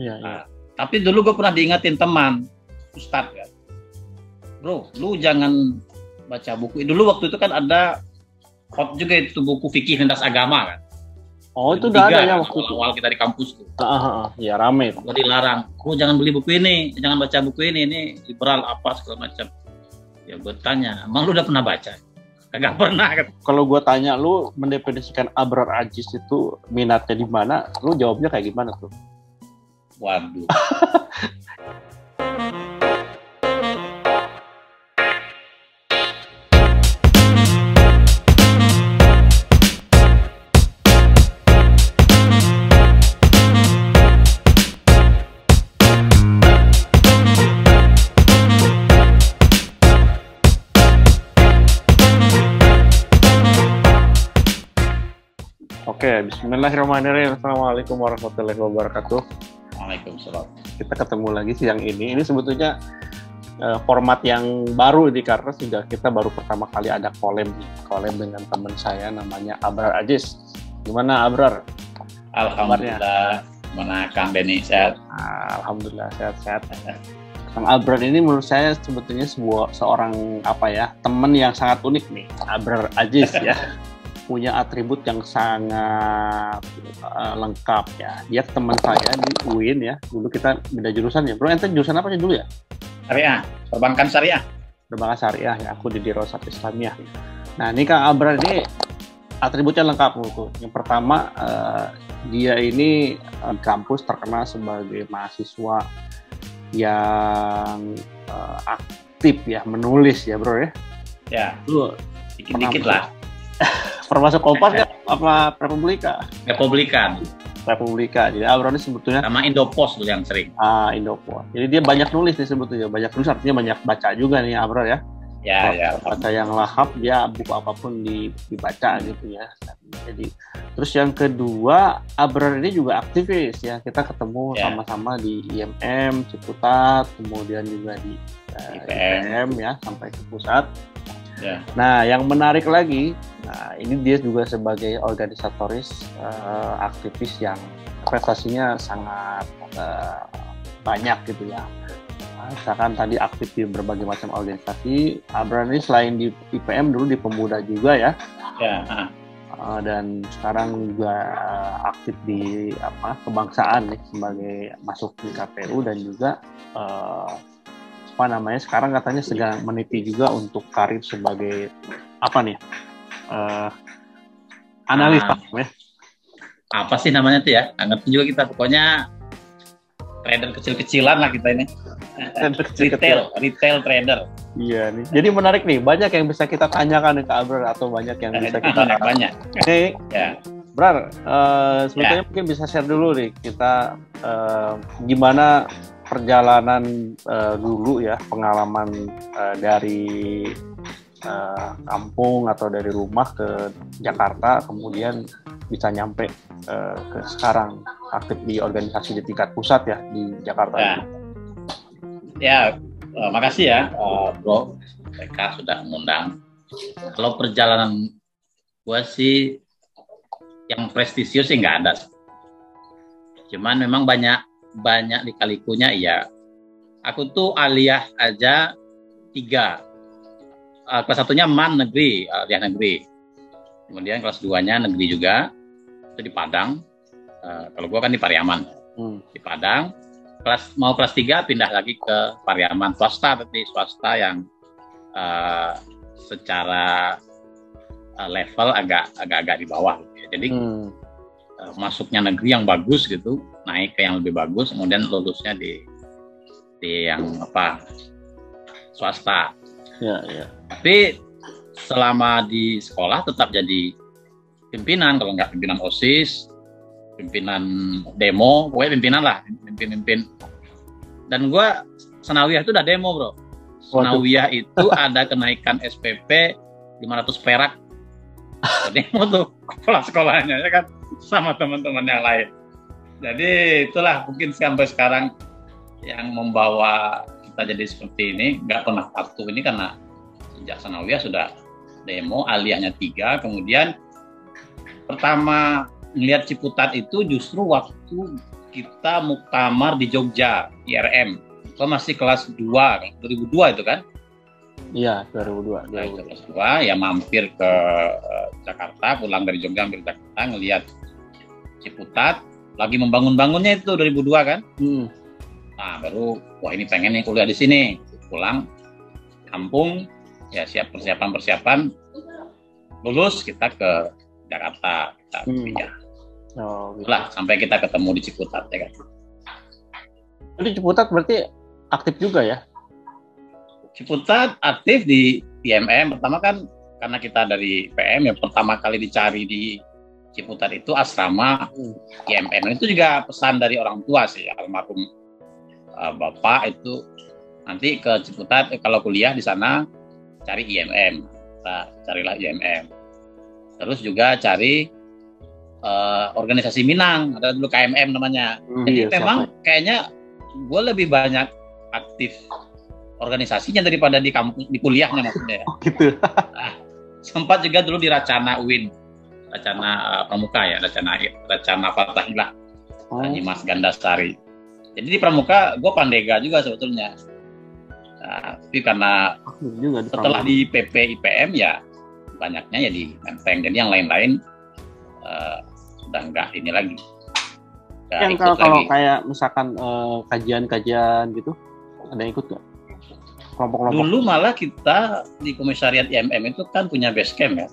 Iya, iya. Nah, tapi dulu gue pernah diingetin teman, Ustadz kan, bro, lu jangan baca buku. Dulu waktu itu kan ada hot juga itu buku fikih lintas agama kan. Oh, itu udah ada ya kan, waktu itu. awal kita di kampus tuh. Iya, rame. Gue dilarang, bro jangan beli buku ini, jangan baca buku ini liberal apa segala macam. Ya gue tanya, emang lu udah pernah baca? Kagak pernah kan. Kalau gue tanya lu mendefinisikan Abrar Aziz itu minatnya di mana, lu jawabnya kayak gimana tuh? Waduh. Oke, bismillahirrahmanirrahim. Assalamualaikum warahmatullahi wabarakatuh. Waalaikumsalam. Kita ketemu lagi siang ini. Ini sebetulnya format yang baru ini karena sudah kita baru pertama kali ada collab dengan teman saya namanya Abrar Aziz. Gimana Abrar? Alhamdulillah. Mana Kang Benny sehat? Alhamdulillah sehat-sehat. Kang Abrar ini menurut saya sebetulnya seorang teman yang sangat unik nih, Abrar Aziz ya. Punya atribut yang sangat lengkap ya. Dia teman saya di UIN ya. Dulu kita beda jurusan ya. Bro, ente jurusan apa sih dulu ya? Syariah, perbankan syariah. Perbankan syariah ya. Aku di Dirosat Islamiyah. Nah, ini Kang Abrar ini atributnya lengkap menurutku. Yang pertama, dia ini di kampus terkenal sebagai mahasiswa yang aktif ya, menulis ya, Bro ya. Ya, dikit-dikit lah. Termasuk Kompas nggak? Apa Republika? Republika. Jadi Abrar ini sebetulnya sama Indopos dulu yang sering. Indopos. Jadi dia banyak nulis nih sebetulnya, banyak nulis artinya banyak baca juga nih Abrar ya. Ya. Baca yang lahap, dia buku apapun dibaca gitu ya. Jadi terus yang kedua, Abrar ini juga aktivis ya. Kita ketemu sama-sama di IMM Ciputat, kemudian juga di IPM ya sampai ke pusat. Ya. Nah, yang menarik lagi, ini dia juga sebagai organisatoris aktivis yang prestasinya sangat banyak gitu ya. Misalkan tadi aktif di berbagai macam organisasi. Abrar ini selain di IPM dulu di Pemuda juga ya. Ya. Dan sekarang juga aktif di kebangsaan nih sebagai masuk di KPU dan juga sekarang katanya sedang meniti juga untuk karir sebagai analis ya. Apa sih namanya tuh ya? Nggak ngerti juga kita, pokoknya trader kecil-kecilan lah kita ini. Retail trader. Iya nih. Jadi menarik nih, banyak yang bisa kita tanyakan ke Abrar atau banyak yang bisa kita banyak. Oke. Ya. Brar, sebetulnya mungkin bisa share dulu nih kita gimana perjalanan dulu ya, pengalaman dari kampung atau dari rumah ke Jakarta, kemudian bisa nyampe ke sekarang aktif di organisasi di tingkat pusat ya di Jakarta. Makasih ya Bro, mereka sudah mengundang. Kalau perjalanan gue sih yang prestisius sih nggak ada. Cuman memang banyak lika-likunya iya. Aku tuh aliyah aja 3. Kelas 1-nya MAN negeri, aliyah negeri. Kemudian kelas 2-nya negeri juga, itu di Padang. Kalau gua kan di Pariaman. Di Padang. Kelas 3 pindah lagi ke Pariaman, swasta yang secara level agak di bawah gitu ya. Jadi masuknya negeri yang bagus gitu, naik ke yang lebih bagus, kemudian lulusnya di yang swasta. Ya. Tapi selama di sekolah tetap jadi pimpinan, kalau nggak pimpinan OSIS, pimpinan demo, pokoknya pimpinan lah, pimpin. Dan gue Sanawiyah itu udah demo bro. Sanawiyah itu ada kenaikan SPP 500 perak. Demo tuh kepala sekolahnya ya kan, sama teman-teman yang lain. Jadi itulah mungkin sampai sekarang yang membawa kita jadi seperti ini. Nggak pernah patuh ini karena sejak Sanawiyah sudah demo, aliyahnya 3. Kemudian pertama melihat Ciputat itu justru waktu kita muktamar di Jogja, IRM. Itu masih kelas 2, 2002 itu kan? Iya, 2002. Nah, itu kelas 2, ya mampir ke Jakarta, pulang dari Jogja hampir Jakarta, ngelihat Ciputat, lagi membangun-bangunnya itu 2002 kan? Nah, baru, wah ini pengen nih kuliah di sini. Pulang, kampung, ya siap persiapan, lulus kita ke Jakarta, kita pindah. Oh, gitu. Lah, sampai kita ketemu di Ciputat, ya kan? Jadi Ciputat berarti aktif juga ya? Ciputat aktif di IMM. Pertama kan karena kita dari PM, yang pertama kali dicari di Ciputat itu asrama IMM. Itu juga pesan dari orang tua sih, almarhum bapak itu, nanti ke Ciputat kalau kuliah di sana cari IMM. Nah, carilah IMM. Terus juga cari organisasi Minang, ada dulu KMM namanya. Jadi memang kayaknya gue lebih banyak aktif organisasinya daripada di kampus, di kuliahnya maksudnya. Oh, gitu. Nah, sempat juga dulu di Racana UIN, Racana Pramuka ya, Racana Fathahilah, Mas Gandasari. Jadi di Pramuka gue pandega juga sebetulnya. Nah, tapi karena setelah di PP IPM ya banyaknya ya di Menteng. Jadi yang lain-lain udah enggak ini lagi. Yang kalau kayak misalkan kajian-kajian gitu, ada yang ikut nggak? Kelompok-kelompok. Dulu malah kita di komisariat IMM itu kan punya base camp ya.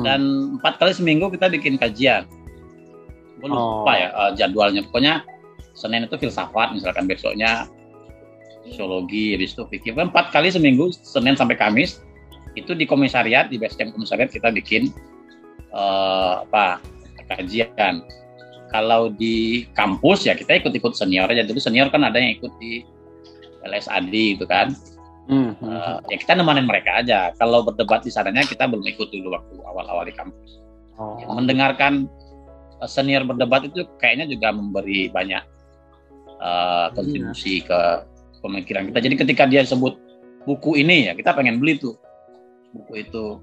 Dan 4 kali seminggu kita bikin kajian. Gue lupa ya jadwalnya. Pokoknya Senin itu filsafat, misalkan besoknya sosiologi, habis itu fikih. 4 kali seminggu, Senin sampai Kamis, itu di komisariat, di base camp komisariat kita bikin kajian. Kalau di kampus ya kita ikut-ikut senior aja. Dulu senior kan ada yang ikut di LSAD gitu kan. Ya kita nemanin mereka aja. Kalau berdebat di sananya kita belum ikut dulu waktu awal-awal di kampus. Ya, mendengarkan senior berdebat itu kayaknya juga memberi banyak kontribusi ke pemikiran kita. Jadi ketika dia sebut buku ini ya kita pengen beli tuh buku itu.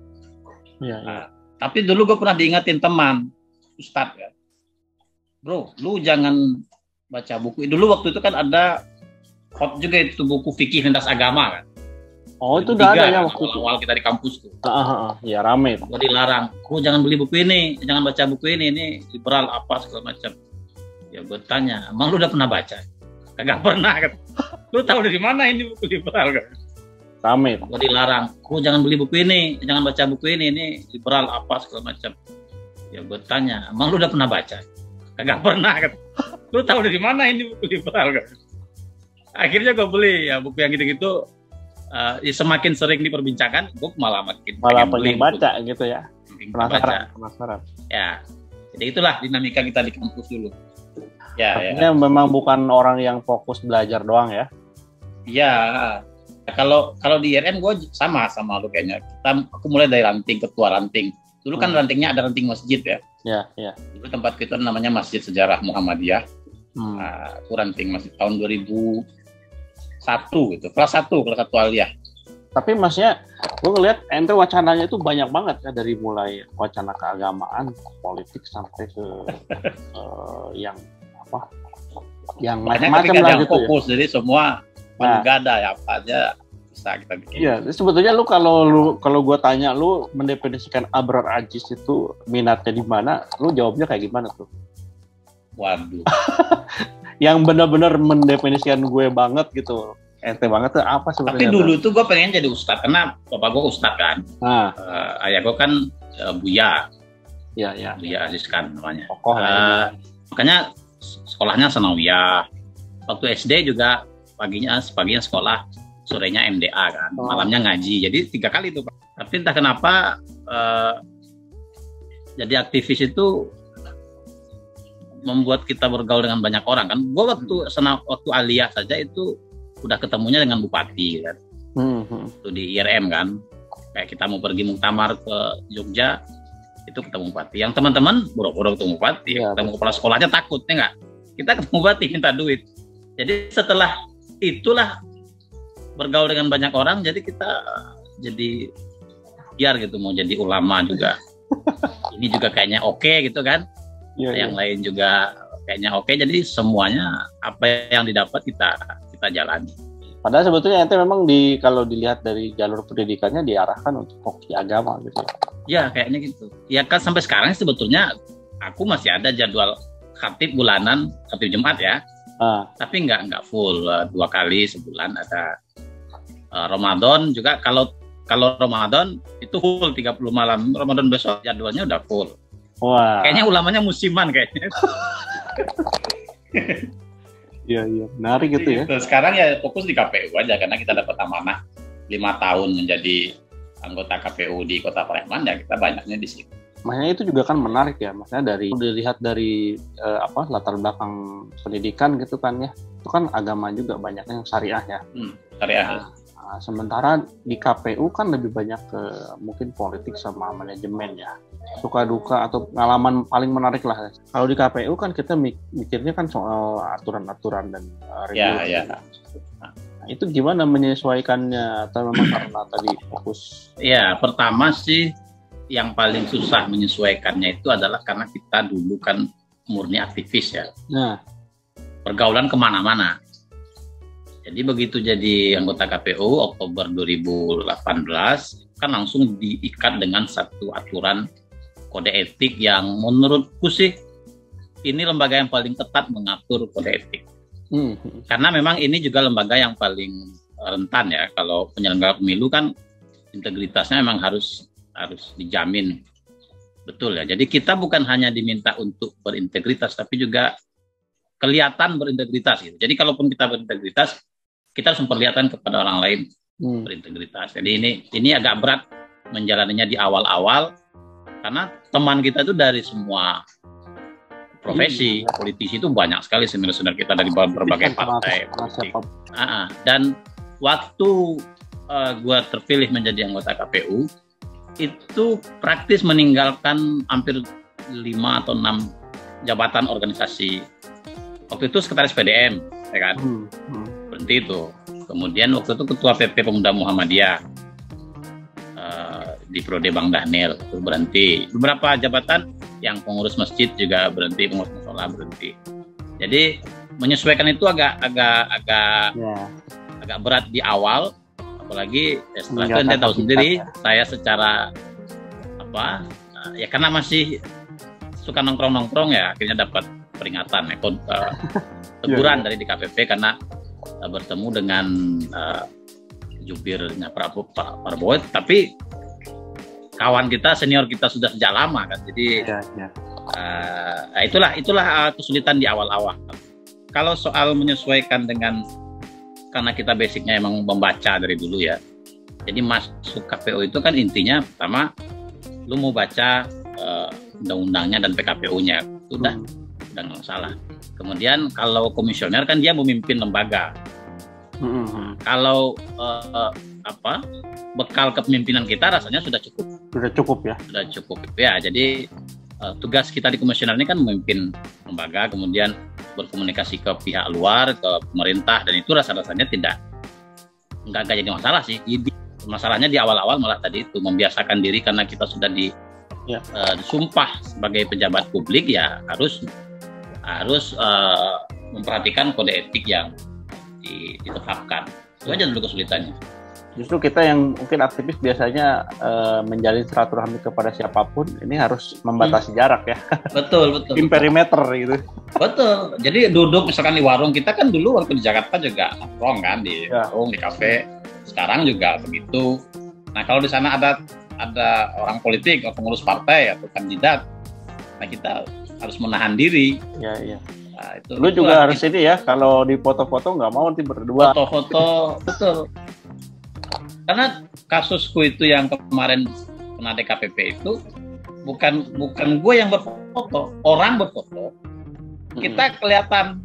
Nah, tapi dulu gue pernah diingatin teman Ustadz ya, bro, lu jangan baca buku. Dulu waktu itu kan ada hot juga itu buku fikih lintas agama kan. Oh, itu udah ada ya waktu itu. Awal kita di kampus tuh. Ya rame. Gue dilarang, gue jangan beli buku ini, jangan baca buku ini liberal apa segala macam. Ya gue tanya, emang lu udah pernah baca? Kagak pernah kan. Lu tahu dari mana ini buku liberal kan? Rame. Gue dilarang, gue jangan beli buku ini, jangan baca buku ini liberal apa segala macam. Ya gue tanya, emang lu udah pernah baca? Kagak pernah kan. Lu tahu dari mana ini buku liberal kan? Akhirnya gue beli ya buku yang gitu-gitu. Semakin sering diperbincangkan, gue malah pengen baca buku. Gitu ya. Penasaran. Ya, jadi itulah dinamika kita di kampus dulu. Ya, artinya memang bukan orang yang fokus belajar doang ya? Iya. Kalau di IRM gue sama lu kayaknya. Aku mulai dari ranting, ketua ranting. Dulu kan rantingnya ada ranting masjid ya. Iya. Dulu tempat kita namanya Masjid Sejarah Muhammadiyah. Aku ranting masih tahun 2001 gitu, kelas 1 aliyah. Tapi maksudnya gue ngeliat ente wacananya itu banyak banget ya, dari mulai wacana keagamaan, politik sampai ke yang macam-macam lah gitu fokus, ya. Jadi semua gak ada ya apa aja bisa kita bikin. Iya, sebetulnya kalau gue tanya lu mendefinisikan Abrar Ajis itu minatnya di mana, lu jawabnya kayak gimana tuh? Waduh. Yang benar-benar mendefinisikan gue banget gitu, ente banget tuh apa sebenarnya? Tapi dulu tuh gue pengen jadi ustadz karena bapak gue ustadz kan. Ayah gue kan Buya. Iya. Buya Aziz kan namanya. Makanya sekolahnya Sanawiyah. Waktu SD juga paginya sekolah, sorenya MDA kan, malamnya ngaji. Jadi 3 kali tuh Pak. Tapi entah kenapa jadi aktivis itu membuat kita bergaul dengan banyak orang kan. Gue waktu aliyah saja itu udah ketemunya dengan bupati kan. Itu di IRM kan. Kayak kita mau pergi muktamar ke Jogja, itu ketemu bupati. Yang teman-teman boro-boro ketemu bupati, ketemu kepala sekolahnya takut ya nggak? Kita ketemu bupati minta duit. Jadi setelah itulah bergaul dengan banyak orang, jadi kita jadi biar gitu mau jadi ulama juga. Ini juga kayaknya oke gitu kan. Yang lain juga kayaknya oke, jadi semuanya apa yang didapat kita jalani. Padahal sebetulnya ente memang kalau dilihat dari jalur pendidikannya diarahkan untuk hoki agama gitu ya. Ya kayaknya gitu. Ya kan sampai sekarang sebetulnya aku masih ada jadwal khatib bulanan, khatib Jumat ya. Tapi nggak full, 2 kali sebulan ada. Ramadan juga kalau Ramadan itu full 30 malam. Ramadan besok jadwalnya udah full. Wah. Kayaknya ulamanya musiman kayaknya. Iya, menarik gitu ya. Sekarang ya fokus di KPU aja karena kita dapat amanah 5 tahun menjadi anggota KPU di Kota Palembang, ya kita banyaknya di sini. Makanya itu juga kan menarik ya, maksudnya dilihat dari latar belakang pendidikan gitu kan ya, itu kan agama juga banyaknya yang syariah ya. Syariah. Nah, sementara di KPU kan lebih banyak ke mungkin politik sama manajemen ya. Suka duka atau pengalaman paling menarik lah. Kalau di KPU kan kita mikirnya kan soal aturan-aturan dan regulasi. Ya. Nah, itu gimana menyesuaikannya atau memang karena tadi fokus? Ya, pertama sih yang paling susah menyesuaikannya itu adalah karena kita dulu kan murni aktivis ya. Nah, pergaulan kemana-mana. Jadi begitu jadi anggota KPU Oktober 2018 kan langsung diikat dengan satu aturan kode etik yang menurutku sih ini lembaga yang paling ketat mengatur kode etik. Karena memang ini juga lembaga yang paling rentan ya. Kalau penyelenggara pemilu kan integritasnya memang harus dijamin betul ya. Jadi kita bukan hanya diminta untuk berintegritas tapi juga kelihatan berintegritas gitu. Jadi kalaupun kita berintegritas, kita harus memperlihatkan kepada orang lain berintegritas. Jadi ini agak berat menjalaninya di awal-awal karena teman kita itu dari semua profesi, politisi itu banyak sekali saudara-saudara kita dari berbagai partai. Dan waktu gue terpilih menjadi anggota KPU, itu praktis meninggalkan hampir 5 atau 6 jabatan organisasi. Waktu itu sekretaris PDM, ya kan? Berhenti itu. Kemudian waktu itu ketua PP Pemuda Muhammadiyah di Prode Bang Daniel itu berhenti. Beberapa jabatan yang pengurus masjid juga berhenti, pengurus musola berhenti. Jadi menyesuaikan itu agak berat di awal, apalagi setelah itu Anda tahu sendiri saya secara ya karena masih suka nongkrong ya akhirnya dapat peringatan teguran dari DKPP karena bertemu dengan jubirnya Pak Prabowo, tapi kawan kita, senior kita sudah sejak lama kan, jadi itulah kesulitan di awal-awal. Kalau soal menyesuaikan karena kita basicnya emang membaca dari dulu ya, jadi masuk KPU itu kan intinya pertama lu mau baca undang-undangnya dan PKPU-nya, udah nggak masalah. Kemudian kalau komisioner kan dia memimpin lembaga. Kalau bekal kepemimpinan kita rasanya sudah cukup. Sudah cukup ya. Jadi tugas kita di komisioner ini kan memimpin lembaga, kemudian berkomunikasi ke pihak luar, ke pemerintah, dan itu rasanya nggak jadi masalah sih. Masalahnya di awal-awal malah tadi itu membiasakan diri karena kita sudah disumpah sebagai pejabat publik ya harus memperhatikan kode etik yang ditetapkan. Itu aja dulu kesulitannya. Justru kita yang mungkin aktivis biasanya menjalin silaturahmi kepada siapapun ini harus membatasi jarak ya. Betul. Perimeter gitu. Betul. Jadi duduk misalkan di warung, kita kan dulu waktu di Jakarta juga nongkrong kan di warung, di kafe. Sekarang juga begitu. Nah kalau di sana ada orang politik atau pengurus partai atau kandidat, nah kita harus menahan diri. Iya. Nah, lu juga harus ini ya, kalau di foto-foto nggak mau nanti berdua. Foto-foto, betul. Karena kasusku itu yang kemarin kena DKPP itu bukan gue yang berfoto, orang berfoto. Kita kelihatan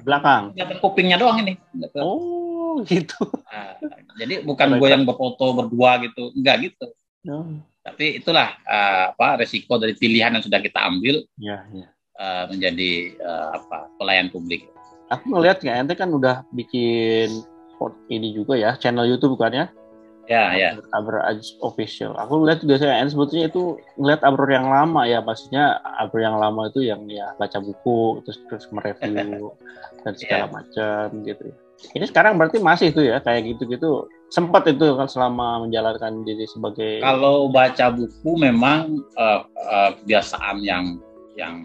belakang. Kelihatan kupingnya doang ini. Oh, gitu. Nah, jadi bukan gue yang berfoto berdua gitu, enggak gitu. Tapi itulah resiko dari pilihan yang sudah kita ambil. Menjadi pelayan publik. Aku ngelihat ya, ente kan udah bikin ini juga ya, channel YouTube bukan ya? Ya, ya. Abrar Aziz Official. Aku lihat juga saya sebetulnya itu ngeliat Abrar yang lama ya, maksudnya Abrar yang lama itu yang ya baca buku terus mereview dan segala macam gitu. Ini sekarang berarti masih itu ya kayak gitu-gitu. Sempat itu kan selama menjalankan diri sebagai. Kalau baca buku memang kebiasaan yang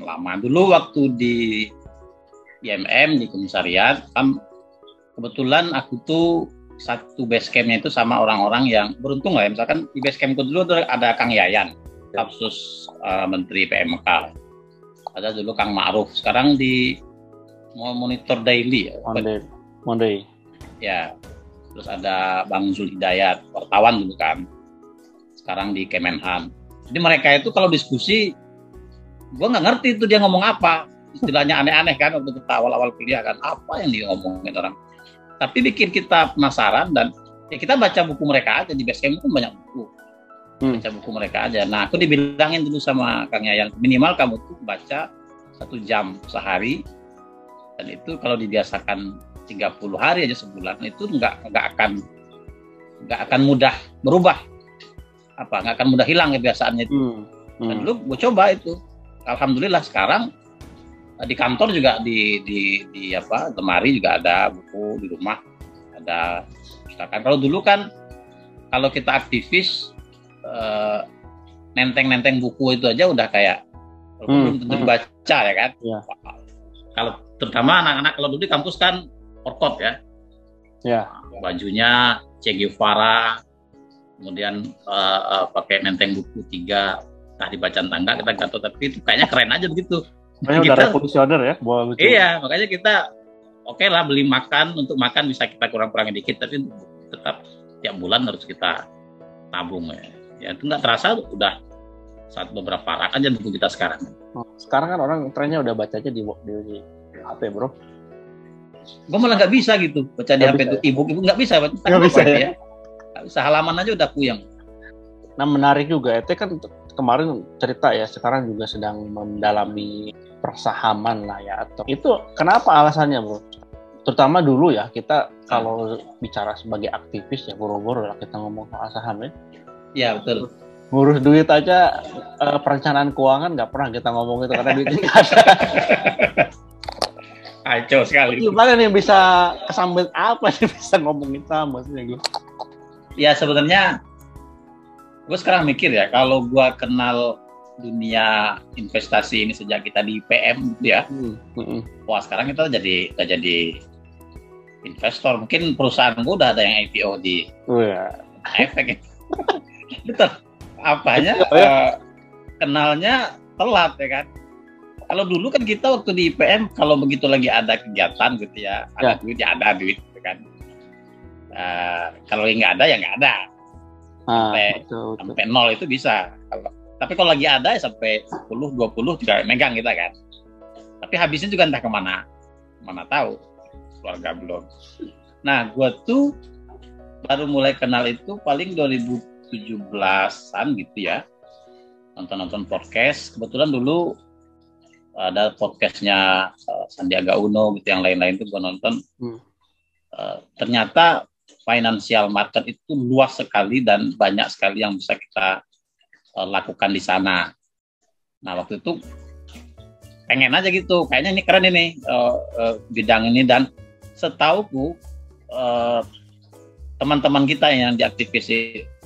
lama. Dulu waktu di IMM di komisariat kan kebetulan aku tuh satu base campnya itu sama orang-orang yang beruntung lah ya. Misalkan di base campku dulu ada Kang Yayan, Stafsus Menteri PMK. Ada dulu Kang Ma'ruf. Sekarang di Monitor Daily ya. Monday. Ya. Terus ada Bang Zul Hidayat, wartawan dulu kan. Sekarang di Kemenhan. Jadi mereka itu kalau diskusi, gue nggak ngerti itu dia ngomong apa. Istilahnya aneh-aneh kan waktu kita awal-awal kuliah kan. Apa yang dia ngomongin orang. Tapi bikin kita penasaran dan ya kita baca buku mereka aja. Di Basecamp itu banyak buku. Baca buku mereka aja. Nah aku dibilangin dulu sama Kang Yayan, minimal kamu tuh baca 1 jam sehari. Dan itu kalau dibiasakan 30 hari aja sebulan, itu nggak akan mudah berubah. Nggak akan mudah hilang kebiasaannya itu. Dan dulu gue coba itu. Alhamdulillah sekarang di kantor juga di lemari juga ada buku, di rumah ada pustakaan. Kalau dulu kan kalau kita aktivis nenteng buku itu aja udah kayak belum tentu dibaca ya kan. Kalau terutama anak-anak kalau dulu di kampus kan orkot ya. Bajunya Che Guevara, kemudian pakai nenteng buku 3 entah di bacaan tangga kita nggak tahu, tapi itu kayaknya keren aja begitu. Kayaknya udah revolusioner ya. Iya, makanya kita oke lah beli makan, untuk makan bisa kita kurang-kurangin dikit, tapi tetap tiap bulan harus kita tabung ya. Ya itu nggak terasa udah saat beberapa rak aja buku kita sekarang. Sekarang kan orang trennya udah bacanya di HP bro. Gue malah nggak bisa gitu baca di HP itu e-book nggak bisa. Nggak bisa ya. Nggak bisa, halaman aja udah puyeng. Nah menarik juga, itu kan kemarin cerita ya, sekarang juga sedang mendalami persahaman lah ya. Atau itu kenapa alasannya bro? Terutama dulu ya, kita kalau bicara sebagai aktivis ya boro-boro lah kita ngomong soal saham ya. Iya betul. Ngurus duit aja, perencanaan keuangan nggak pernah kita ngomong itu karena duitnya nggak ada. Kacau sekali. Gimana nih bisa kesambet apa nih bisa ngomongin saham maksudnya gue? Ya sebenarnya gue sekarang mikir ya, kalau gue kenal dunia investasi ini sejak kita di PM gitu ya, wah sekarang kita jadi investor. Mungkin perusahaan gue udah ada yang IPO di efek. Betul. Apanya kenalnya telat ya kan. Kalau dulu kan kita waktu di IPM kalau begitu lagi ada kegiatan gitu ya, ada duit ya ada duit gitu kan. Kalau nggak ada ya nggak ada. Sampai 0 itu bisa. Tapi kalau lagi ada ya sampai 10-20 juga megang kita kan. Tapi habisnya juga entah kemana. Mana tahu. Keluarga belum. Nah, gue tuh baru mulai kenal itu paling 2017-an gitu ya. Nonton podcast. Kebetulan dulu ada podcastnya Sandiaga Uno gitu, yang lain-lain tuh gue nonton. Ternyata financial market itu luas sekali dan banyak sekali yang bisa kita lakukan di sana. Nah waktu itu pengen aja gitu, kayaknya ini keren ini bidang ini, dan setauku teman-teman kita yang di aktivis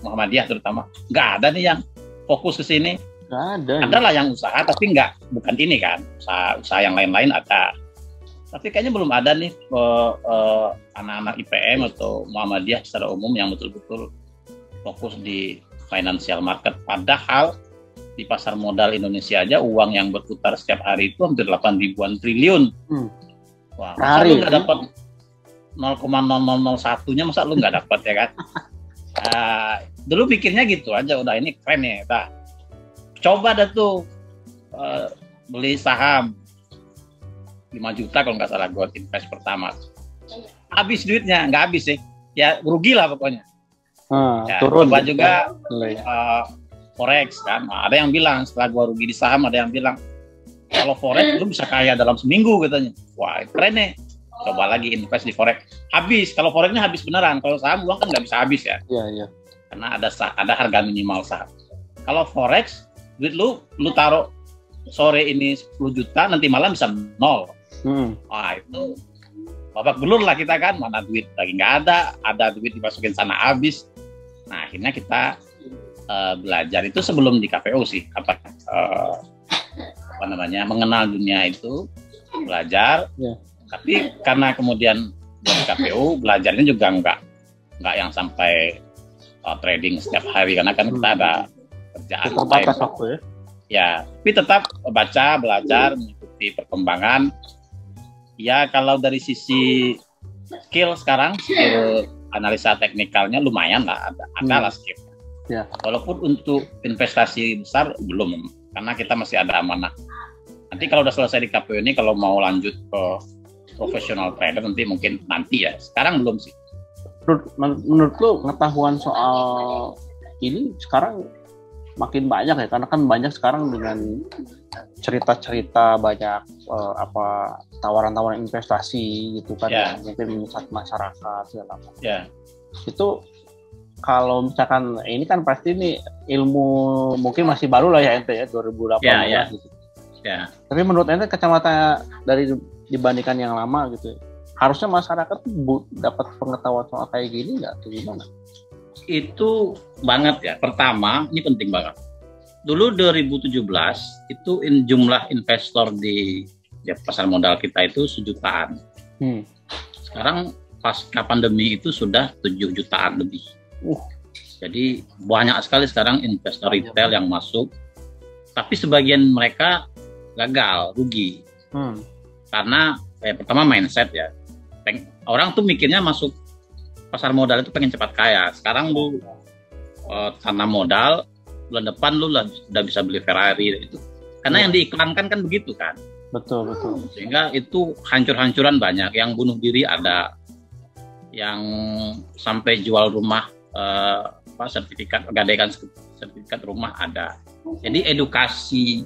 Muhammadiyah terutama nggak ada nih yang fokus ke sini. Nggak ada. Adalah yang usaha tapi bukan ini kan, usaha yang lain-lain ada. Tapi kayaknya belum ada nih anak-anak IPM atau Muhammadiyah secara umum yang betul-betul fokus di financial market. Padahal di pasar modal Indonesia aja uang yang berputar setiap hari itu hampir 8 ribuan triliun. Wah, masa lu nggak dapat 0,0001-nya, masa lu nggak dapat ya kan? Dulu pikirnya gitu aja, udah ini keren ya. Nah, coba dah tuh beli saham 5 juta kalau nggak salah gue invest pertama. Habis duitnya, nggak habis sih. Ya rugi lah pokoknya. Turun. Coba juga forex kan. Nah, ada yang bilang setelah gue rugi di saham, ada yang bilang kalau forex lu bisa kaya dalam seminggu katanya. Wah keren nih. Coba lagi invest di forex. Habis. Kalau forexnya habis beneran. Kalau saham uang kan nggak bisa habis ya. Iya. karena ada harga minimal saham. Kalau forex, duit lu taruh sore ini 10 juta, nanti malam bisa 0. Wah, itu babak belur lah kita kan, mana duit lagi nggak ada duit dimasukin sana habis. Nah, akhirnya kita belajar itu sebelum di KPO sih, apa namanya, mengenal dunia itu, belajar. Tapi karena kemudian di KPO belajarnya juga nggak yang sampai trading setiap hari, karena kan kita ada kerjaan terbatas waktu ya. Ya, tapi tetap baca, belajar, mengikuti perkembangan. Ya, kalau dari sisi skill sekarang, skill analisa teknikalnya lumayan lah, ada lah skill. Ya. Walaupun untuk investasi besar belum, karena kita masih ada amanah. Nanti kalau udah selesai di KPU ini, kalau mau lanjut ke profesional trader nanti ya. Sekarang belum sih. Menurut lu pengetahuan soal ini sekarang makin banyak ya, karena kan banyak sekarang dengan cerita-cerita banyak tawaran-tawaran investasi gitu kan, yang mungkin menyesat masyarakat segala macam. Itu kalau misalkan ini kan pasti nih ilmu mungkin masih baru lah ya ente ya, 2018 gitu. Tapi menurut ente kacamata dari dibandingkan yang lama gitu, harusnya masyarakat dapat pengetahuan soal kayak gini nggak, atau gimana? Itu banget ya. Pertama, ini penting banget. Dulu 2017 itu jumlah investor di pasar modal kita itu 1 jutaan. Sekarang pasca pandemi itu sudah 7 jutaan lebih. Jadi banyak sekali sekarang investor retail yang masuk. Tapi sebagian mereka gagal, rugi. Karena pertama mindset ya. Orang tuh mikirnya masuk pasar modal itu pengen cepat kaya. Sekarang lu tanam modal, bulan depan lu udah bisa beli Ferrari itu. Karena yang diiklankan kan begitu kan. Betul. Sehingga itu hancur-hancuran banyak. Yang bunuh diri ada, yang sampai jual rumah, gadaikan sertifikat rumah ada. Jadi edukasi,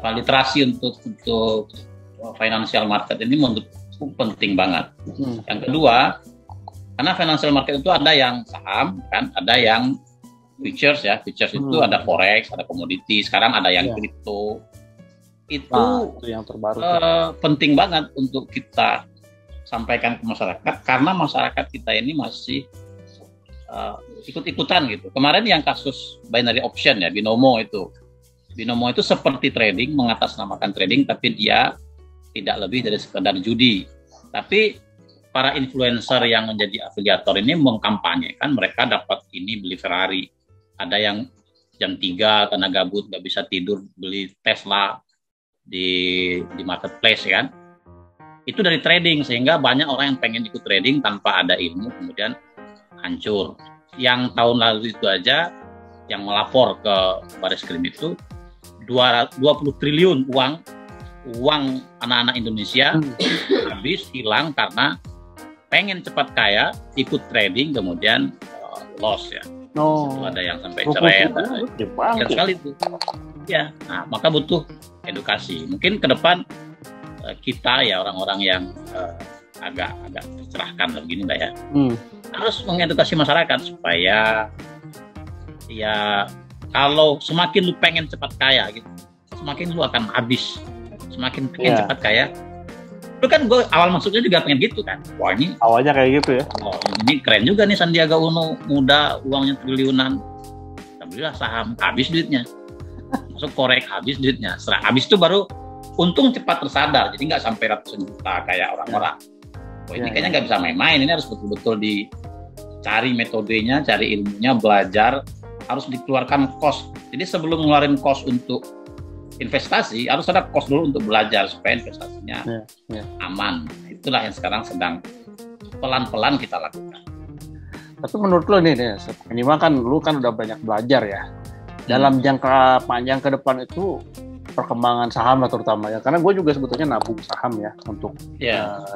literasi untuk financial market ini menurutku penting banget. Yang kedua, karena financial market itu ada yang saham kan, ada yang futures ya. Futures itu ada forex, ada komoditi, sekarang ada yang kripto. Itu yang terbaru. Penting banget untuk kita sampaikan ke masyarakat, karena masyarakat kita ini masih ikut-ikutan gitu. Kemarin yang kasus binary option ya, binomo itu seperti trading, mengatasnamakan trading, tapi dia tidak lebih dari sekedar judi. Tapi para influencer yang menjadi afiliator ini mengkampanyekan mereka dapat ini, beli Ferrari. Ada yang jam 3 karena gabut nggak bisa tidur beli Tesla di marketplace kan. Itu dari trading, sehingga banyak orang yang pengen ikut trading tanpa ada ilmu kemudian hancur. Yang tahun lalu itu aja yang melapor ke Barreskrim itu 20 triliun uang anak-anak Indonesia habis, hilang karena pengen cepat kaya, ikut trading kemudian loss ya. Itu ada yang sampai cerai, banyak sekali itu. Ya, nah, maka butuh edukasi. Mungkin ke depan kita ya orang-orang yang agak tercerahkan begini lah ya, harus mengedukasi masyarakat supaya ya kalau semakin lu pengen cepat kaya gitu, semakin lu akan habis. Semakin pengen cepat kaya. Itu kan gue awal masuknya juga pengen gitu kan. Wah, ini awalnya kayak gitu ya. Oh, ini keren juga nih Sandiaga Uno, muda, uangnya triliunan. Kita belilah saham, habis duitnya. Masuk korek, habis duitnya. Setelah habis itu baru untung cepat tersadar. Jadi nggak sampai ratusan juta kayak orang-orang. Oh, ini kayaknya nggak bisa main-main. Ini harus betul-betul dicari metodenya, cari ilmunya, belajar. Harus dikeluarkan cost. Jadi sebelum ngeluarin cost untuk investasi, harus ada cost dulu untuk belajar supaya investasinya aman. Itulah yang sekarang sedang pelan-pelan kita lakukan. Tapi menurut lo nih, minimal kan lu kan udah banyak belajar ya. Dalam jangka panjang ke depan itu perkembangan saham lah terutama ya. Karena gue juga sebetulnya nabung saham ya untuk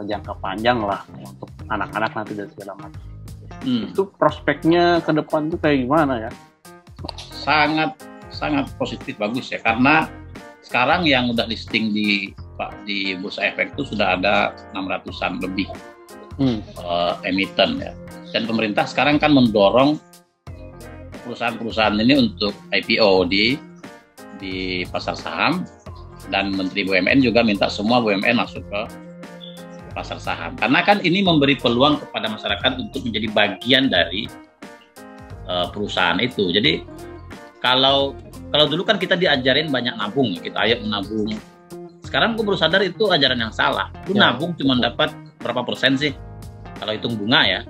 jangka panjang lah, untuk anak-anak nanti dan segala macam. Itu prospeknya ke depan tuh kayak gimana ya? Sangat positif, bagus ya, karena sekarang yang udah listing di Bursa Efek itu sudah ada 600-an lebih emiten ya. Dan pemerintah sekarang kan mendorong perusahaan-perusahaan ini untuk IPO di pasar saham, dan Menteri BUMN juga minta semua BUMN masuk ke pasar saham. Karena kan ini memberi peluang kepada masyarakat untuk menjadi bagian dari perusahaan itu. Jadi kalau dulu kan kita diajarin banyak nabung, kita ayo menabung. Sekarang gue baru sadar itu ajaran yang salah. Lu nabung cuma dapat berapa persen sih kalau hitung bunga ya.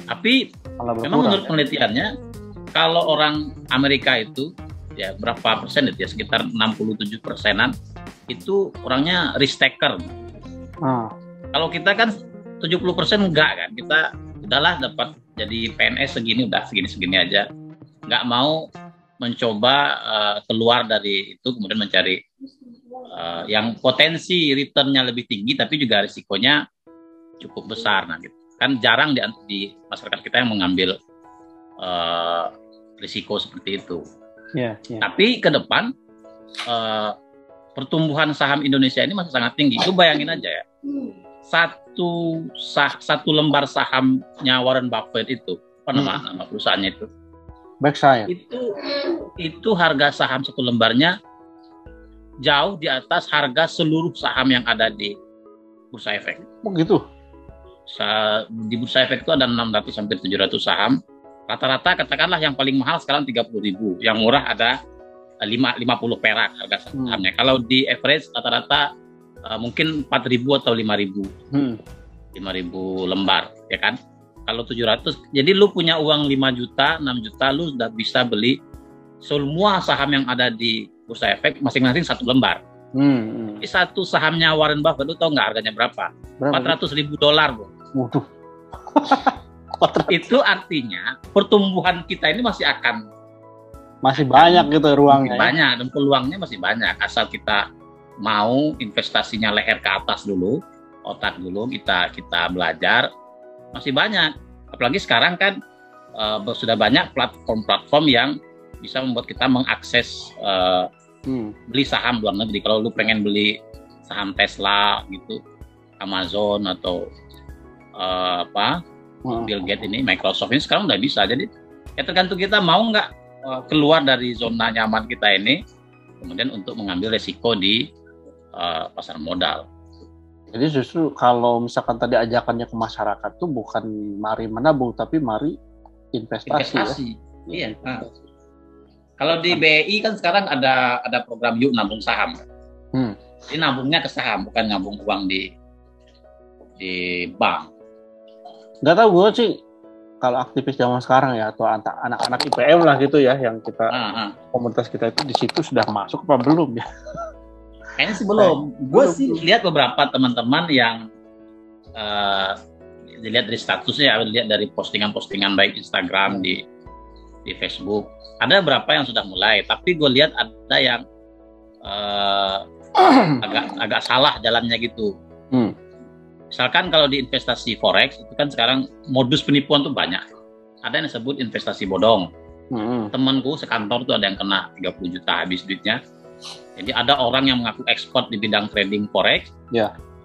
Tapi memang menurut penelitiannya, kalau orang Amerika itu ya berapa persen itu ya, sekitar 67%-an itu orangnya risk taker. Kalau kita kan 70% enggak kan, kita udahlah dapat jadi PNS segini, udah segini aja, nggak mau mencoba keluar dari itu, kemudian mencari yang potensi returnnya lebih tinggi tapi juga risikonya cukup besar. Nah, gitu. Kan jarang di masyarakat kita yang mengambil risiko seperti itu. Tapi ke depan pertumbuhan saham Indonesia ini masih sangat tinggi. Itu bayangin aja ya, satu lembar sahamnya Warren Buffett itu, apa nama perusahaannya itu? Berkshire. Itu harga saham satu lembarnya jauh di atas harga seluruh saham yang ada di Bursa Efek. Oh gitu. Di Bursa Efek itu ada 600 sampai 700 saham. Rata-rata katakanlah yang paling mahal sekarang 30.000, yang murah ada 50 perak harga sahamnya. Kalau di average rata-rata mungkin 4.000 atau 5.000. 5.000 lembar, ya kan? Kalau 700, jadi lu punya uang 5 juta, 6 juta, lu sudah bisa beli semua saham yang ada di Bursa Efek masing-masing satu lembar. Jadi satu sahamnya Warren Buffett, lu tau nggak harganya berapa? $400.000, bro. Waduh. Itu artinya pertumbuhan kita ini masih banyak gitu ruangnya. Banyak, dan peluangnya masih banyak, asal kita mau investasinya leher ke atas dulu, otak dulu, kita belajar, masih banyak. Apalagi sekarang kan sudah banyak platform-platform yang bisa membuat kita mengakses beli saham luar negeri. Kalau lu pengen beli saham Tesla gitu, Amazon atau Bill Gates ini, Microsoft ini sekarang udah bisa. Jadi ya tergantung kita mau nggak keluar dari zona nyaman kita ini, kemudian untuk mengambil resiko di pasar modal. Jadi justru kalau misalkan tadi ajakannya ke masyarakat tuh bukan mari menabung, tapi mari investasi. Ya? Iya. Kalau di BI kan sekarang ada program Yuk Nabung Saham. Jadi nabungnya ke saham, bukan nabung uang di bank. Nggak tahu gue sih kalau aktivis zaman sekarang ya, atau anak-anak IPM lah gitu ya, yang kita komunitas kita itu di situ sudah masuk apa belum ya? Kayaknya sih belum. Gue sih lihat beberapa teman-teman yang dilihat dari statusnya, lihat dari postingan-postingan baik Instagram, di Facebook. Ada beberapa yang sudah mulai, tapi gue lihat ada yang agak salah jalannya gitu. Misalkan kalau di investasi forex itu kan sekarang modus penipuan tuh banyak. Ada yang disebut investasi bodong. Temanku sekantor tuh ada yang kena 30 juta habis duitnya. Jadi ada orang yang mengaku expert di bidang trading forex,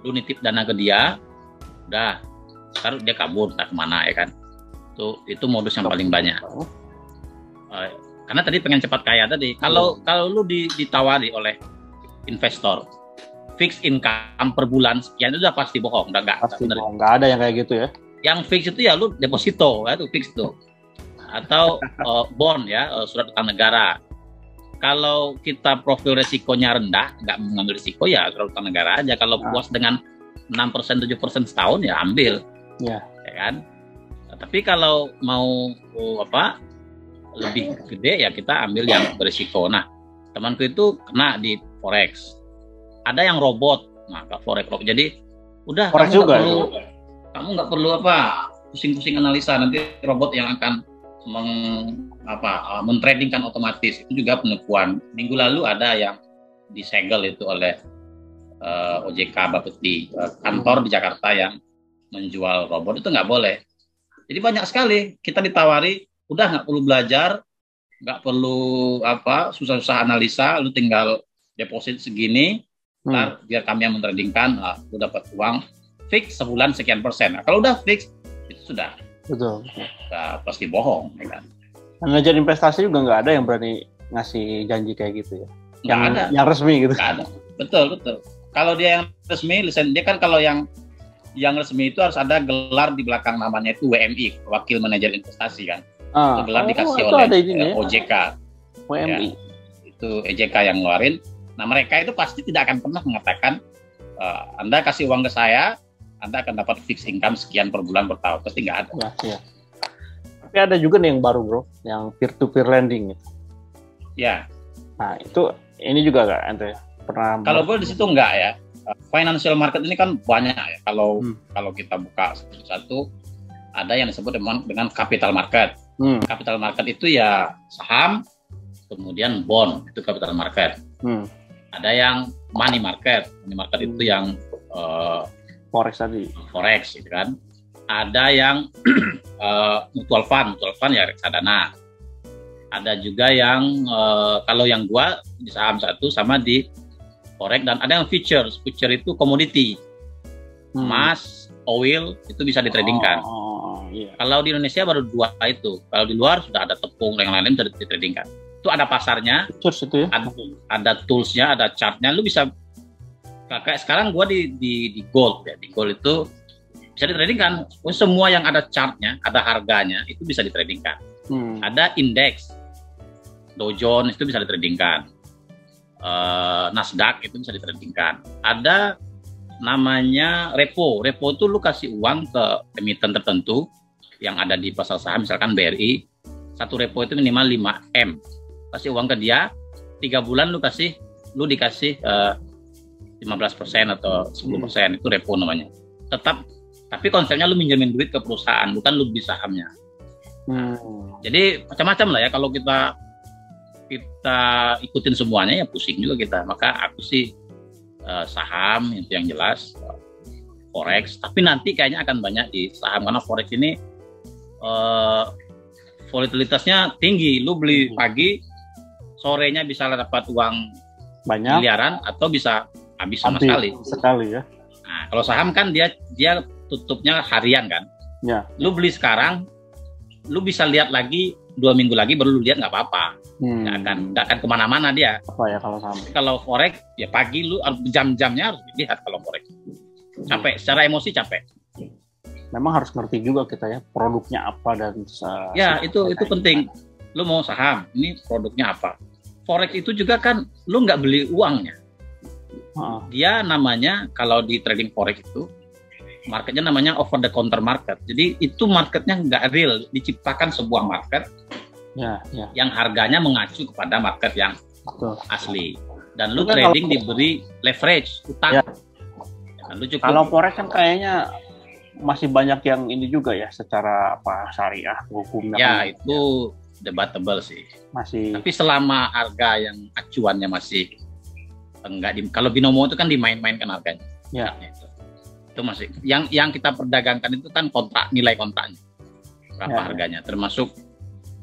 lu nitip dana ke dia, udah, sekarang dia kabur, tak kemana ya kan? Itu modus yang paling banyak. Karena tadi pengen cepat kaya tadi. Kalau lu ditawari oleh investor fixed income per bulan sekian, itu udah pasti bohong, udah nggak ada yang kayak gitu ya. Yang fix itu ya lu deposito, ya itu fix tuh, atau bond ya, surat utang negara. Kalau kita profil resikonya rendah, nggak mengambil risiko ya surat utang negara aja. Kalau puas dengan 6%, 7% setahun ya ambil, ya kan. Tapi kalau mau lebih gede ya kita ambil yang berisiko. Nah, temanku itu kena di forex. Ada yang robot, forex. Jadi udah kamu nggak perlu pusing-pusing analisa, nanti robot yang akan mentradingkan otomatis. Itu juga penipuan. Minggu lalu ada yang disegel itu oleh OJK Bapeti, kantor di Jakarta yang menjual robot. Itu nggak boleh. Jadi banyak sekali kita ditawari, udah nggak perlu belajar, nggak perlu susah-susah analisa, lu tinggal deposit segini, ntar biar kami yang mentradingkan, lu dapat uang fix sebulan sekian persen. Nah, kalau udah fix itu sudah Betul. Nah, pasti bohong, ya kan? Manajer investasi juga nggak ada yang berani ngasih janji kayak gitu ya. Nggak ada. Yang resmi gitu. Nggak ada. Betul. Kalau dia yang resmi, dia kan kalau yang resmi itu harus ada gelar di belakang namanya itu WMI, Wakil Manajer Investasi kan. Itu gelar dikasih oleh OJK. WMI. Ya, itu OJK yang ngeluarin. Nah mereka itu pasti tidak akan pernah mengatakan Anda kasih uang ke saya, Anda akan dapat fixed income sekian per bulan per tahun. Pasti nggak ada. Ya. Tapi ada juga nih yang baru bro, yang peer-to-peer lending gitu. Ya. Nah itu ini juga nggak ente pernah? Kalau gue di situ nggak ya. Financial market ini kan banyak ya. Kalau kita buka satu-satu, ada yang disebut dengan capital market. Capital market itu ya saham, kemudian bond, itu capital market. Ada yang money market. Money market itu yang forex tadi. Forex gitu kan. Ada yang mutual fund ya reksadana. Ada juga yang kalau yang gua di saham satu sama di forex, dan ada yang futures. Futures itu komoditi. Emas, oil itu bisa ditradingkan. Iya. Kalau di Indonesia baru 2 itu. Kalau di luar sudah ada tepung dan yang lain-lain bisa ditradingkan. Itu ada pasarnya. Futures itu ya. Ada toolsnya, ada chartnya. Lu bisa kayak sekarang gua di gold ya. Di gold itu bisa ditradingkan. Semua yang ada chartnya, ada harganya, itu bisa ditradingkan. Ada indeks, Dow Jones itu bisa ditradingkan, Nasdaq itu bisa ditradingkan. Ada namanya repo. Repo itu lu kasih uang ke emiten tertentu yang ada di pasar saham, misalkan BRI. Satu repo itu minimal 5M. Kasih uang ke dia, 3 bulan lu dikasih 15% atau 10%, itu repo namanya. Tapi konsepnya lu minjemin duit ke perusahaan, bukan lu beli sahamnya. Jadi macam-macam lah ya. Kalau kita ikutin semuanya ya pusing juga kita. Maka aku sih saham itu yang jelas, forex. Tapi nanti kayaknya akan banyak di saham, karena forex ini volatilitasnya tinggi. Lu beli pagi, sorenya bisa dapat uang banyak, miliaran, atau bisa habis sama sekali ya. Nah, kalau saham kan dia tutupnya harian kan. Ya. Lu beli sekarang, lu bisa lihat lagi 2 minggu lagi baru lu lihat, nggak apa-apa. Nggak akan kemana-mana dia. Apa ya kalau saham? Kalau forex ya pagi lu jam-jamnya harus dilihat. Kalau forex capek, secara emosi capek. Memang harus ngerti juga kita ya produknya apa dan ya itu penting. Lu mau saham, ini produknya apa? Forex itu juga kan lu nggak beli uangnya. Dia namanya, kalau di trading forex itu marketnya namanya over the counter market. Jadi itu marketnya nggak real, diciptakan sebuah market yang harganya mengacu kepada market yang asli. Dan lu trading diberi leverage, utang. Kalau forex kan kayaknya masih banyak yang ini juga ya, secara syariah hukumnya. Ya itu debatable sih. Tapi selama harga yang acuannya masih kalau binomo itu kan dimain-mainkan harganya. Ya. Itu masih yang kita perdagangkan itu kan nilai kontraknya berapa harganya, termasuk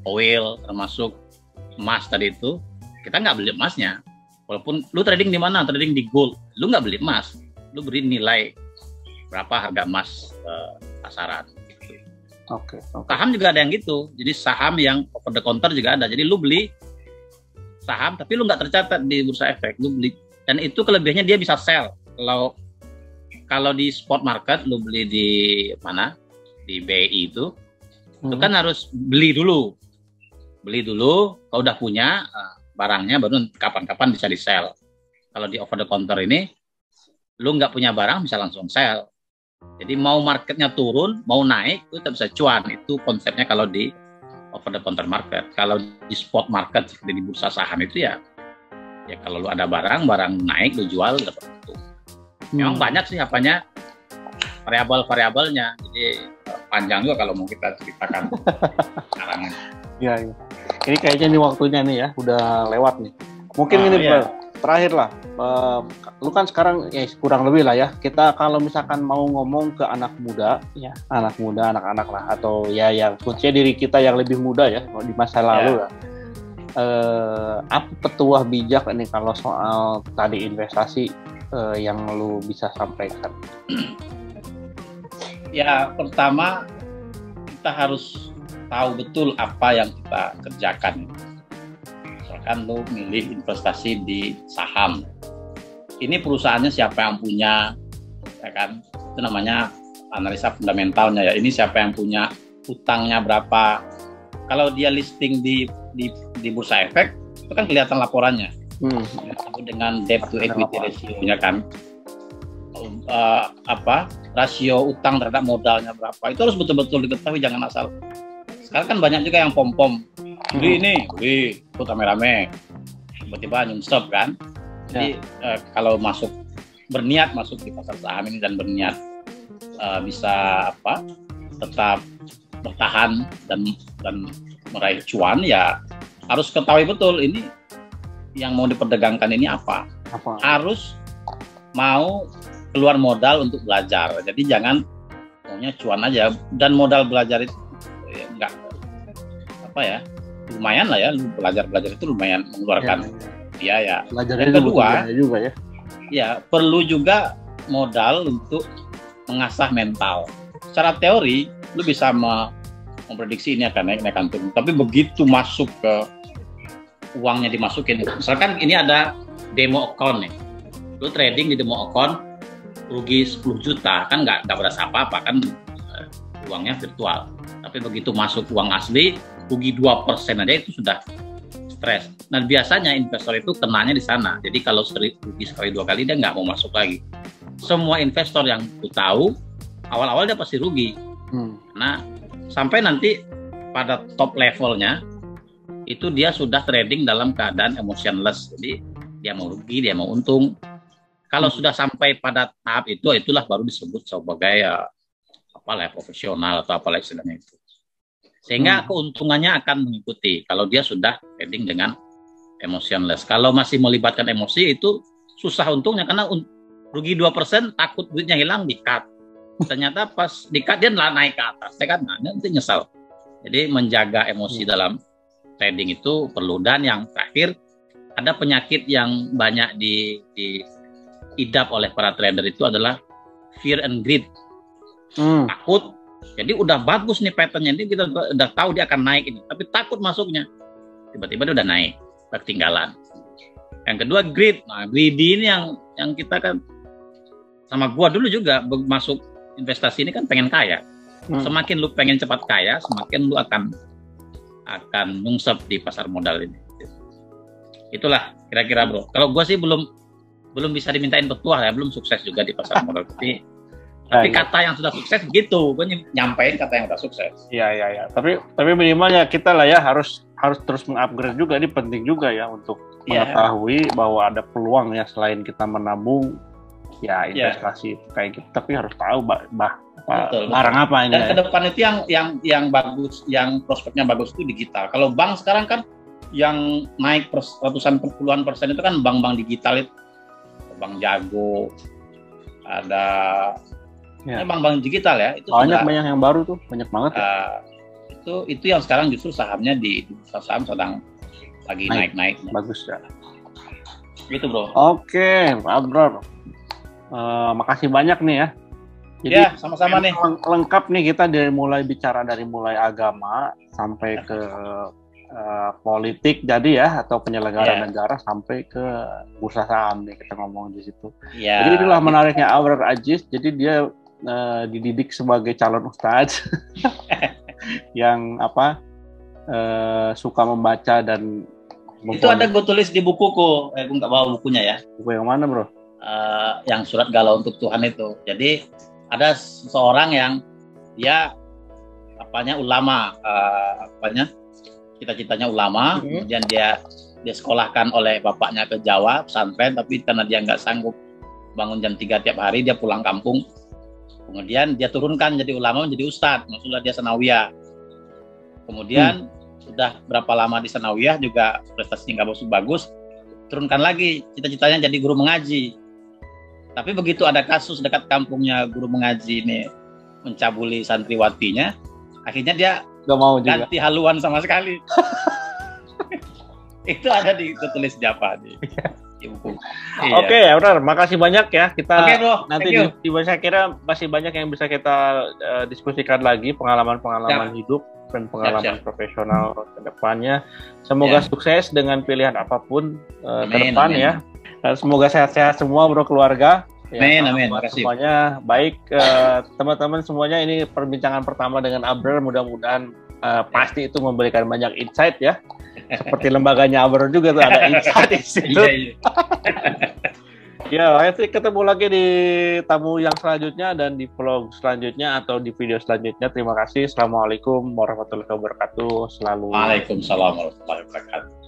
oil, termasuk emas tadi itu. Kita nggak beli emasnya, walaupun lu trading di mana, trading di gold, lu nggak beli emas, lu beri nilai berapa harga emas pasaran gitu. Oke. Saham juga ada yang gitu, jadi saham yang over the counter juga ada. Jadi lu beli saham tapi lu nggak tercatat di bursa efek, lu beli, dan itu kelebihannya dia bisa sell. Kalau di spot market lu beli di mana, di BI itu kan harus beli dulu. Kalau udah punya barangnya baru kapan-kapan bisa di sell. Kalau di over the counter ini lu nggak punya barang bisa langsung sell. Jadi mau marketnya turun mau naik itu bisa cuan. Itu konsepnya kalau di over the counter market. Kalau di spot market seperti di bursa saham itu ya kalau lu ada barang naik lu jual dapat untung. Memang banyak sih variabel-variabelnya. Jadi panjang juga kalau mau kita ceritakan sekarang. Ya. Ini kayaknya waktunya nih ya, udah lewat nih. Mungkin ini terakhir lah. Lu kan sekarang ya kurang lebih lah ya. Kita kalau misalkan mau ngomong ke anak muda, anak-anak lah, atau ya yang khususnya diri kita yang lebih muda ya di masa lalu lah. Apa petuah bijak ini kalau soal tadi investasi yang lu bisa sampaikan? Ya pertama kita harus tahu betul apa yang kita kerjakan. Misalkan lo milih investasi di saham, ini perusahaannya siapa yang punya, ya kan? Itu namanya analisa fundamentalnya ya. Ini siapa yang punya, utangnya berapa. Kalau dia listing di Bursa Efek, itu kan kelihatan laporannya. Disebut dengan debt to equity ratio-nya kan. Rasio utang terhadap modalnya berapa. Itu harus betul-betul diketahui, jangan asal. Sekarang kan banyak juga yang pom-pom. Beli, ikut rame-rame. Tiba-tiba nyungsep kan. Jadi kalau berniat masuk di pasar saham ini dan berniat bisa tetap bertahan dan meraih cuan, ya harus ketahui betul ini yang mau diperdagangkan ini apa. Harus mau keluar modal untuk belajar. Jadi jangan maunya cuan aja, dan modal belajar itu enggak lumayan lah ya, belajar itu lumayan mengeluarkan biaya. Yang kedua juga ya perlu juga modal untuk mengasah mental. Secara teori lu bisa memprediksi ini akan naik turun, tapi begitu masuk ke uangnya dimasukin, misalkan ini ada demo account nih, lu trading di demo account rugi 10 juta kan nggak berasa apa-apa kan, uangnya virtual. Tapi begitu masuk uang asli rugi 2% aja itu sudah stres. Nah biasanya investor itu kenanya di sana. Jadi kalau rugi sekali 2 kali dia nggak mau masuk lagi. Semua investor yang aku tahu awal-awal dia pasti rugi. Nah sampai nanti pada top levelnya itu dia sudah trading dalam keadaan emotionless. Jadi dia mau rugi, dia mau untung. Kalau sudah sampai pada tahap itu, itulah baru disebut sebagai profesional atau apalah istilahnya itu. Sehingga keuntungannya akan mengikuti kalau dia sudah trading dengan emotionless. Kalau masih melibatkan emosi itu susah untungnya, karena rugi 2% takut duitnya hilang, di-cut. Ternyata pas di-cut dia naik ke atas, ya kan? Nah, nanti nyesal. Jadi menjaga emosi dalam trading itu perlu. Dan yang terakhir, ada penyakit yang banyak diidap oleh para trader itu adalah fear and greed. Takut. Jadi udah bagus nih patternnya, ini kita udah tahu dia akan naik ini, tapi takut masuknya. Tiba-tiba dia udah naik, ketinggalan. Yang kedua greed. Nah, greedy ini yang kita kan, sama gua dulu juga masuk investasi ini kan pengen kaya. Semakin lu pengen cepat kaya, semakin lu akan nyungsep di pasar modal ini. Itulah kira-kira bro. Kalau gua sih belum bisa dimintain petuah ya, belum sukses juga di pasar modal. Tapi kata yang sudah sukses begitu, gue nyampein kata yang sudah sukses. Iya. Tapi minimal ya kita lah ya harus terus mengupgrade juga. Ini penting juga ya untuk mengetahui bahwa ada peluang ya selain kita menabung ya investasi kayak gitu. Tapi harus tahu barang apa ini. Dan ke depan itu yang bagus, yang prospeknya bagus itu digital. Kalau bank sekarang kan yang naik ratusan puluhan persen itu kan bank-bank digital itu, Bank Jago, ada bank-bank digital ya, itu banyak yang baru tuh, banyak banget ya. Itu yang sekarang justru sahamnya di bursa saham sedang lagi naik. Bagus ya. Gitu bro. Oke, Bro. Makasih banyak nih ya. Jadi sama-sama nih. Lengkap nih kita bicara dari mulai agama sampai ke politik jadi ya, atau penyelenggara negara sampai ke bursa saham nih kita ngomong di situ. Jadi itulah menariknya Abrar Aziz. Jadi dia dididik sebagai calon ustadz yang suka membaca dan itu ada gue tulis di bukuku. Gue nggak bawa bukunya ya. Buku yang mana bro? Yang Surat Galau untuk Tuhan itu. Jadi ada seseorang yang dia ulama, cita-citanya ulama, kemudian dia sekolahkan oleh bapaknya ke Jawa, pesantren, tapi karena dia nggak sanggup bangun jam 3 tiap hari, dia pulang kampung. Kemudian dia turunkan jadi ulama, menjadi ustadz, maksudnya dia sanawiyah. Kemudian sudah berapa lama di sanawiyah juga prestasinya nggak bagus, turunkan lagi, cita-citanya jadi guru mengaji. Tapi begitu ada kasus dekat kampungnya guru mengaji ini mencabuli santriwatinya, akhirnya dia gak mau juga. Ganti haluan sama sekali. Itu ada ditulis di apa nih. Iya. Oke, Abrar, makasih banyak ya. Kita Bro. nanti saya kira masih banyak yang bisa kita diskusikan lagi, pengalaman-pengalaman hidup dan pengalaman profesional ke depannya. Semoga sukses dengan pilihan apapun ke depan ya. Dan semoga sehat-sehat semua bro keluarga. Amin, amin. Semuanya baik, teman-teman semuanya, ini perbincangan pertama dengan Abrar, mudah-mudahan pasti itu memberikan banyak insight ya. Seperti lembaganya Abrar juga tuh ada insight di situ. Ya, nanti ketemu lagi di tamu yang selanjutnya dan di vlog selanjutnya atau di video selanjutnya. Terima kasih. Assalamualaikum warahmatullahi wabarakatuh. Waalaikumsalam warahmatullahi wabarakatuh.